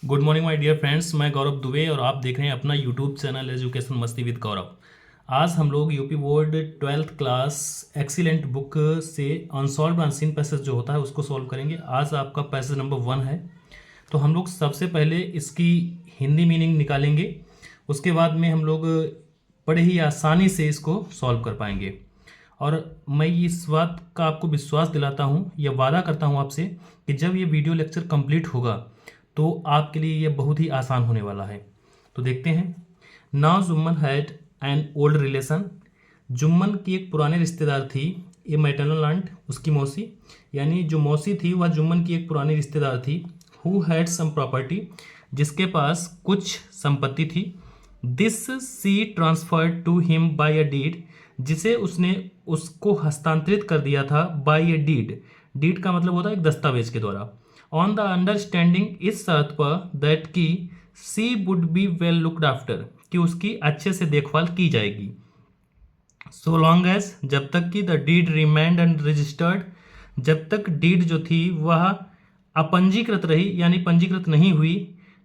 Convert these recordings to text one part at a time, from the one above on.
Good morning my dear friends. मैं गौरव दुबे और आप देख रहे हैं अपना यूट्यूब चैनल एजुकेशन मस्ती विद गौरव। आज हम लोग UP board 12th class excellent book से अनसॉल्व्ड अनसीन पैसेज जो होता है उसको सॉल्व करेंगे। आज आपका पैसेज नंबर 1 है। तो हम लोग सबसे पहले इसकी हिंदी मीनिंग निकालेंगे, उसके बाद में हम लोग बड़े ही आसानी से इसको सॉल्व कर पाएंगे। और मैं इस बात का आपको विश्वास दिलाता हूँ या वादा करता हूँ आपसे कि जब ये वीडियो लेक्चर कंप्लीट होगा तो आपके लिए ये बहुत ही आसान होने वाला है। तो देखते हैं। Now Jumman had an old relation. Jumman की एक पुराने रिश्तेदार थी, ये मैटरनल आंट, उसकी मौसी, यानी जो मौसी थी वह जुम्मन की एक पुरानी रिश्तेदार थी। हु हैड सम प्रॉपर्टी, जिसके पास कुछ संपत्ति थी। This she transferred to him by a deed, जिसे उसने उसको हस्तांतरित कर दिया था बाय ए डीड। डीड का मतलब होता है एक दस्तावेज के द्वारा। ऑन द अंडरस्टैंडिंग, इस शर्त पर, दैट की she would be well looked after, कि उसकी अच्छे से देखभाल की जाएगी। सो लॉन्ग एज, जब तक कि द डीड रिमेंड अनरजिस्टर्ड, जब तक डीड जो थी वह अपंजीकृत रही यानी पंजीकृत नहीं हुई।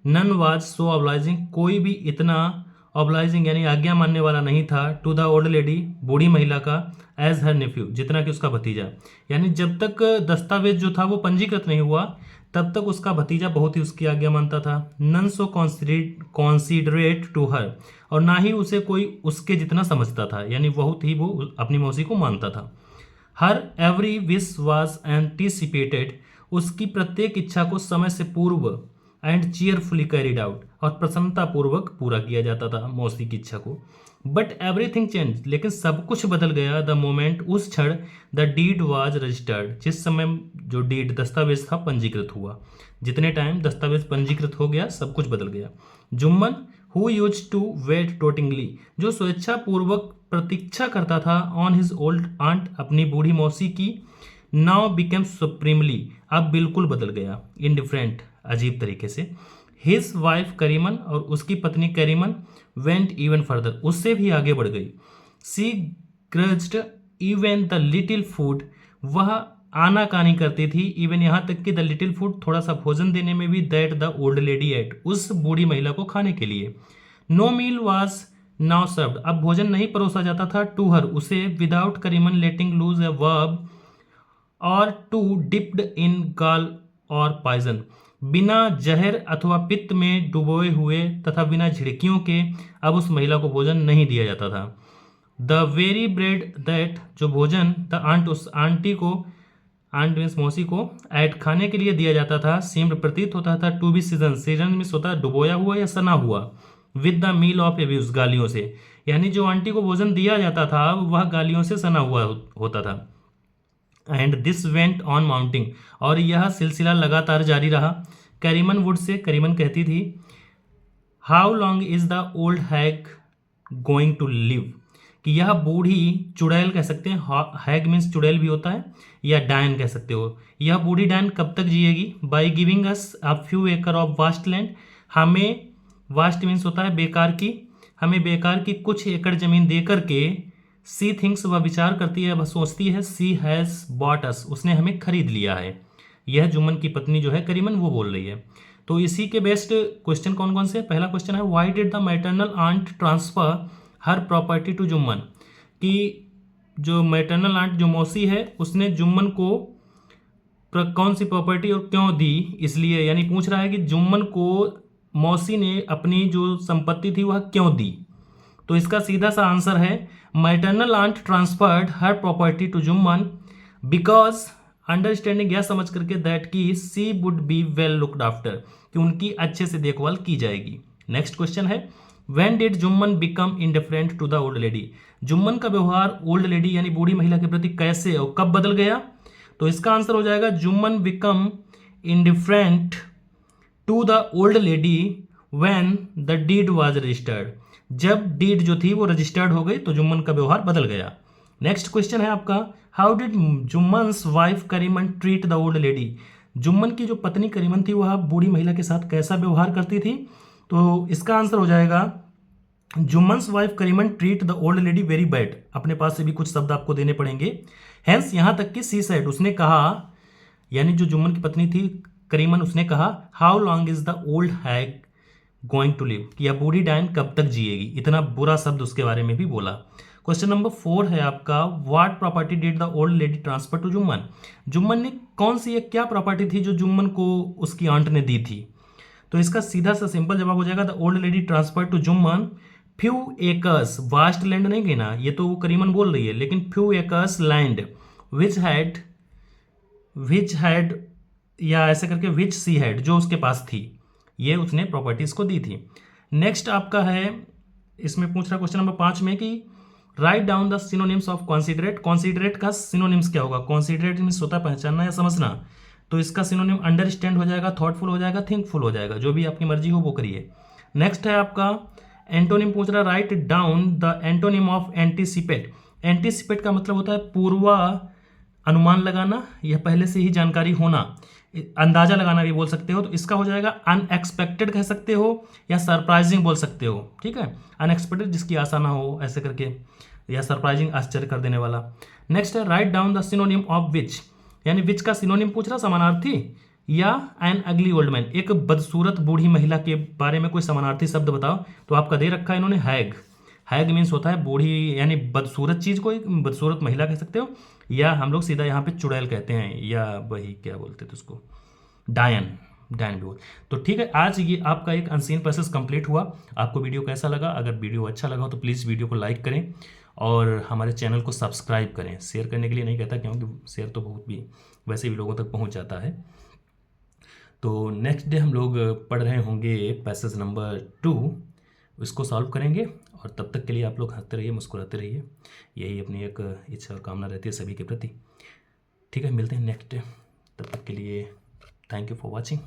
नन वाज सो ऑब्लाइजिंग, कोई भी इतना ऑब्लाइजिंग यानी आज्ञा मानने वाला नहीं था, टू द ओल्ड लेडी, बूढ़ी महिला का, एज हर नेफ्यू, जितना कि उसका भतीजा। यानी जब तक दस्तावेज जो था वो पंजीकृत नहीं हुआ तब तक उसका भतीजा बहुत ही उसकी आज्ञा मानता था। नन सो कॉन्सिडरेट टू हर, और ना ही उसे कोई उसके जितना समझता था, यानी बहुत ही वो अपनी मौसी को मानता था। हर एवरी विश वॉज एंटीसिपेटेड, उसकी प्रत्येक इच्छा को समय से पूर्व, एंड चीयरफुली कैरिड आउट, और प्रसन्नतापूर्वक पूरा किया जाता था मौसी की इच्छा को। बट एवरीथिंग चेंज, लेकिन सब कुछ बदल गया द मोमेंट, उस क्षण, द डीड वाज रजिस्टर्ड, जिस समय जो डीड दस्तावेज था पंजीकृत हुआ। जितने टाइम दस्तावेज पंजीकृत हो गया सब कुछ बदल गया। Jumman who use to wait dotingly, जो स्वेच्छापूर्वक प्रतीक्षा करता था ऑन हिज ओल्ड आंट, अपनी बूढ़ी मौसी की, नाउ बिकेम सुप्रीमली, अब बिल्कुल बदल गया, इनडिफरेंट, अजीब तरीके से। हिज वाइफ करीमन, और उसकी पत्नी करीमन, वेंट इवन फर्दर, उससे भी आगे बढ़ गई। सी ग्रज्ड इवन द लिटिल फूड, वह आनाकानी करती थी, इवन यहाँ तक कि द लिटिल फूड, थोड़ा सा भोजन देने में भी, that the old lady ate, उस बूढ़ी महिला को खाने के लिए। No meal was now served, अब भोजन नहीं परोसा जाता था, टू हर, उसे, without Kariman letting loose a verb, और टू डिप्ड इन गाल और पॉइजन, बिना जहर अथवा पित्त में डुबोए हुए तथा बिना झिड़कियों के अब उस महिला को भोजन नहीं दिया जाता था। द वेरी ब्रेड दैट, जो भोजन द आंट, उस आंटी को, आंट मीन्स मौसी को, ऐट खाने के लिए दिया जाता था, सीम्ड प्रतीत होता था, to be season, season means होता है डुबोया हुआ या सना हुआ, with the meal of abuse, गालियों से, यानी जो आंटी को भोजन दिया जाता था वह गालियों से सना हुआ होता था। And this went on mounting, और यह सिलसिला लगातार जारी रहा। करीमन वुड से, करीमन कहती थी, how long is the old hag going to live, कि यह बूढ़ी चुड़ैल कह सकते हैं, हैग मीन्स चुड़ैल भी होता है, या डायन कह सकते हो, यह बूढ़ी डायन कब तक जिएगी। By giving us a few acre of vast land, हमें, वास्ट मीन्स होता है बेकार की, हमें बेकार की कुछ एकड़ जमीन दे करके, सी थिंक्स, वह विचार करती है, वह सोचती है, सी हैज़ बॉट अस, उसने हमें खरीद लिया है। यह जुम्मन की पत्नी जो है करीमन वो बोल रही है। तो इसी के बेस्ट क्वेश्चन कौन कौन से, पहला क्वेश्चन है, why did the maternal aunt transfer her property to Jumman, कि जो मैटरनल आंट जो मौसी है उसने जुम्मन को कौन सी प्रॉपर्टी और क्यों दी, इसलिए, यानी पूछ रहा है कि जुम्मन को मौसी ने अपनी जो संपत्ति थी वह क्यों दी। तो इसका सीधा सा आंसर है, maternal aunt transferred her property to Jumman because, understanding, यह समझ करके, दैट की she would be well looked after, कि उनकी अच्छे से देखभाल की जाएगी। नेक्स्ट क्वेश्चन है, when did Jumman become indifferent to the old lady, Jumman का व्यवहार ओल्ड लेडी यानी बूढ़ी महिला के प्रति कैसे और कब बदल गया। तो इसका आंसर हो जाएगा, Jumman become indifferent to the old lady when the deed was registered, जब डीड जो थी वो रजिस्टर्ड हो गई तो जुम्मन का व्यवहार बदल गया। नेक्स्ट क्वेश्चन है आपका, how did Jumman's wife Kariman treat the old lady, Jumman की जो पत्नी करीमन थी वह बूढ़ी महिला के साथ कैसा व्यवहार करती थी। तो इसका आंसर हो जाएगा, Jumman's wife Kariman treat the old lady very bad, अपने पास से भी कुछ शब्द आपको देने पड़ेंगे। हैंस, यहाँ तक कि सी सेड, उसने कहा, यानी जो जुम्मन की पत्नी थी करीमन उसने कहा how long is the old hag going to live, कि यह बूढ़ी डायन कब तक जिएगी। इतना बुरा शब्द उसके बारे में भी बोला। क्वेश्चन नंबर 4 है आपका, what property did the old lady transfer to Jumman. Jumman ने कौन सी एक क्या प्रॉपर्टी थी जो जुम्मन को उसकी आंट ने दी थी। तो इसका सीधा सा सिंपल जवाब हो जाएगा the old lady transfer to Jumman few acres, vast land नहीं कहना, ये तो वो करीमन बोल रही है, लेकिन few acres land which had या ऐसे करके विच सी हैड, जो उसके पास थी, ये उसने प्रॉपर्टीज को दी थी। नेक्स्ट आपका है, इसमें पूछ रहा क्वेश्चन नंबर 5 में कि write down the synonyms of considerate. Considerate का सिनोनिम्स क्या होगा। कॉन्सिडरेट मीन्स होता है पहचानना या समझना, तो इसका सिनोनिम अंडरस्टैंड हो जाएगा, थॉटफुल हो जाएगा, थिंकफुल हो जाएगा, जो भी आपकी मर्जी हो वो करिए। नेक्स्ट है आपका एंटोनिम पूछ रहा, right down the antonym of anticipate. Anticipate का मतलब होता है पूर्वा अनुमान लगाना या पहले से ही जानकारी होना, अंदाजा लगाना भी बोल सकते हो। तो इसका हो जाएगा अनएक्सपेक्टेड कह सकते हो या सरप्राइजिंग बोल सकते हो। ठीक है, अनएक्सपेक्टेड जिसकी आशा ना हो ऐसे करके, या सरप्राइजिंग आश्चर्य कर देने वाला। नेक्स्ट है right down the synonym of which, यानी विच का सिनोनिम पूछ रहा समानार्थी या एन अगली ओल्ड मैन, एक बदसूरत बूढ़ी महिला के बारे में कोई समानार्थी शब्द बताओ। तो आपका दे रखा है इन्होंने हैग। हैग मीन्स होता है बूढ़ी यानी बदसूरत चीज को बदसूरत महिला कह सकते हो, या हम लोग सीधा यहाँ पे चुड़ैल कहते हैं, या वही क्या बोलते थे उसको, डायन भी बोल। तो ठीक है, आज ये आपका एक अनसीन पैसेज कंप्लीट हुआ। आपको वीडियो कैसा लगा। अगर वीडियो अच्छा लगा हो तो प्लीज़ वीडियो को लाइक करें और हमारे चैनल को सब्सक्राइब करें। शेयर करने के लिए नहीं कहता, क्योंकि शेयर तो बहुत भी वैसे भी लोगों तक पहुंच जाता है। तो नेक्स्ट डे हम लोग पढ़ रहे होंगे पैसेज नंबर 2, इसको सॉल्व करेंगे। और तब तक के लिए आप लोग हंसते रहिए, मुस्कुराते रहिए, यही अपनी एक इच्छा और कामना रहती है सभी के प्रति। ठीक है, मिलते हैं नेक्स्ट डे, तब तक के लिए थैंक यू फॉर वॉचिंग।